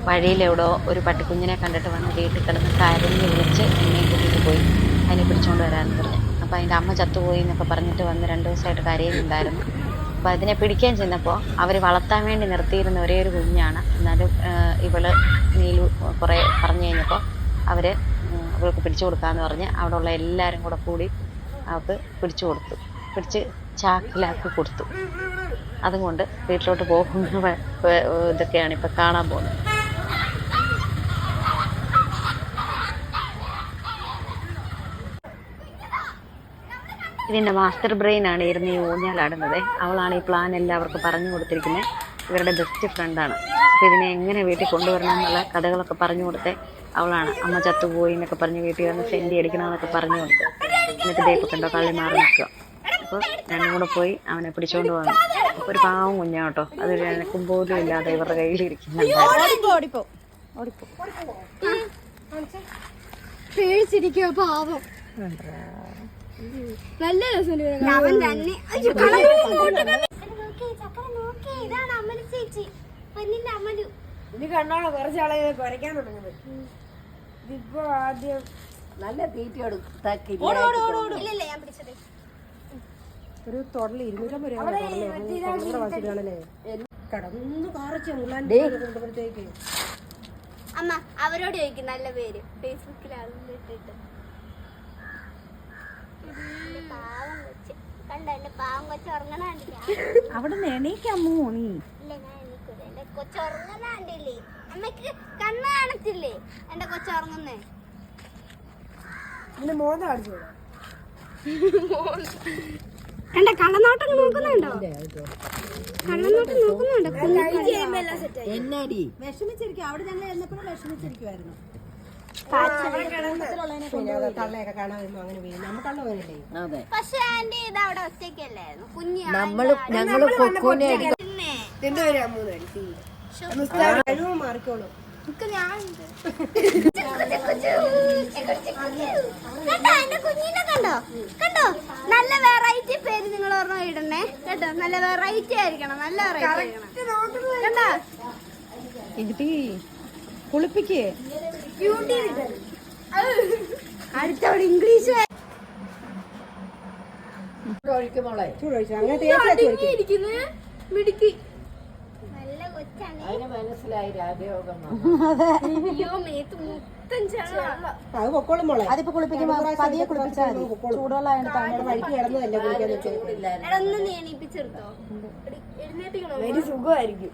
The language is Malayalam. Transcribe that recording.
വഴിയിലെവിടോ ഒരു പട്ടിക്കുഞ്ഞിനെ കണ്ടിട്ട് വന്ന് വീട്ടിൽ കിടന്ന് കരഞ്ഞ് വിളിച്ച് എന്നെ കൂട്ടിയിട്ട് പോയി. അതിനെ പിടിച്ചുകൊണ്ട് വരാമെന്ന് പറഞ്ഞു. അപ്പോൾ അതിൻ്റെ അമ്മ ചത്തുപോയി എന്നൊക്കെ പറഞ്ഞിട്ട് വന്ന് 2 ദിവസമായിട്ട് കരയുന്നുണ്ടായിരുന്നു. അപ്പോൾ അതിനെ പിടിക്കാൻ ചെന്നപ്പോൾ അവർ വളർത്താൻ വേണ്ടി നിർത്തിയിരുന്ന ഒരേ ഒരു കുഞ്ഞാണ്. എന്നാലും ഇവള് നീലു കുറേ പറഞ്ഞു കഴിഞ്ഞപ്പോൾ അവൾക്ക് പിടിച്ചു കൊടുക്കാമെന്ന് പറഞ്ഞ് അവിടെ ഉള്ള എല്ലാവരും കൂടി അവൾക്ക് പിടിച്ച് ചാക്കിലാക്കി കൊടുത്തു. അതുകൊണ്ട് വീട്ടിലോട്ട് പോകുന്ന ഇതൊക്കെയാണ് ഇപ്പം കാണാൻ പോകുന്നത്. ഇതിൻ്റെ മാസ്റ്റർ ബ്രെയിൻ ആണ് ഇരുന്ന് ഈ ഊഞ്ഞാലാടുന്നത്. അവളാണ് ഈ പ്ലാൻ എല്ലാവർക്കും പറഞ്ഞു കൊടുത്തിരിക്കുന്നത്. ഇവരുടെ ബെസ്റ്റ് ഫ്രണ്ടാണ്. അപ്പോൾ ഇതിനെ എങ്ങനെ വീട്ടിൽ കൊണ്ടുവരണം എന്നുള്ള കഥകളൊക്കെ പറഞ്ഞു കൊടുത്തേ അവളാണ്. അമ്മ ചത്തുപോയി എന്നൊക്കെ പറഞ്ഞ് വീട്ടിൽ വന്ന് സെൻറ്റി അടിക്കണമെന്നൊക്കെ പറഞ്ഞു കൊടുത്ത്. എന്നിട്ട് ദൈപ്പം കണ്ടോ കള്ളി മാറി നിൽക്കുക. അപ്പോൾ രണ്ടും കൂടെ പോയി അവനെ പിടിച്ചുകൊണ്ട് വന്നു. അപ്പോൾ ഒരു പാവം കുഞ്ഞാണ് കേട്ടോ. അതൊരു എനക്കും പോലും ഇല്ലാതെ ഇവരുടെ കയ്യിലിരിക്കുന്നുണ്ട്. നല്ല രസം. ഇനി കണ്ടോളോ കുറച്ചാളെ കുറയ്ക്കാൻ തുടങ്ങുന്നത്. ഇപ്പൊ ആദ്യം നല്ല തീറ്റ ഒരു തൊടല് 250 രൂപയാണല്ലേ കടന്നു കാറച്ചേക്ക്. അമ്മ അവരോട് ചോദിക്കും നല്ല പേര് ഫേസ്ബുക്കിൽ ഇട്ടിട്ട്. പാവം കൊച്ച് കണ്ടോ, എന്റെ പാവം കൊച്ച് ഉറങ്ങണ അവിടെ എണീക്കാമോ നീ? ഇല്ല ഞാൻ എണീക്കൂല. എന്റെ കൊച്ച് ഉറങ്ങുന്ന കണ്ടില്ലേ? അമ്മക്ക് കണ്ണ് കാണത്തില്ലേ എന്റെ കൊച്ച് ഉറങ്ങുന്നേ? മോനെ കാണിച്ചോ കണ്ട കള്ളനോട്ടം നോക്കുന്നുണ്ടോ? കള്ളനോട്ടം നോക്കുന്നുണ്ടോ? എന്നാടി വിഷമിച്ചിരിക്കും. അവിടെ ഞങ്ങൾ എന്നപ്പോഴും വിഷമിച്ചിരിക്കുവായിരുന്നു. പക്ഷെ ആന്റി ഇത് അവിടെ ഒറ്റയ്ക്കല്ലായിരുന്നു. കുഞ്ഞ് മാറിക്കോളൂ. കുഞ്ഞിനെ കണ്ടോ കണ്ടോ? നല്ല വെറൈറ്റി പേര് നിങ്ങൾ ഓർമ്മ ഇടണേ കേട്ടോ. നല്ല വെറൈറ്റി ആയിരിക്കണം. നല്ല വെറൈറ്റി കണ്ടോ? കുളിപ്പിക്കേ അടുത്തവിടെ ഇംഗ്ലീഷ് മിടുക്കി. നല്ല കൊച്ചാണ്. മനസ്സിലായി രാജയോഗം. അയ്യോ മേത്ത് മൊത്തം അത് പൊക്കോളും മോളെ. അതിപ്പോ കുളിപ്പിക്കുമ്പോ പതിയെ കുളിപ്പിച്ചാൽ ചൂടുവെള്ളം വഴിക്ക് കിടന്നതല്ലേ കുളിക്കാൻ. നീ എണീപ്പിച്ചെടുത്തോ? എഴുന്നേപ്പിക്കണോ? സുഖമായിരിക്കും.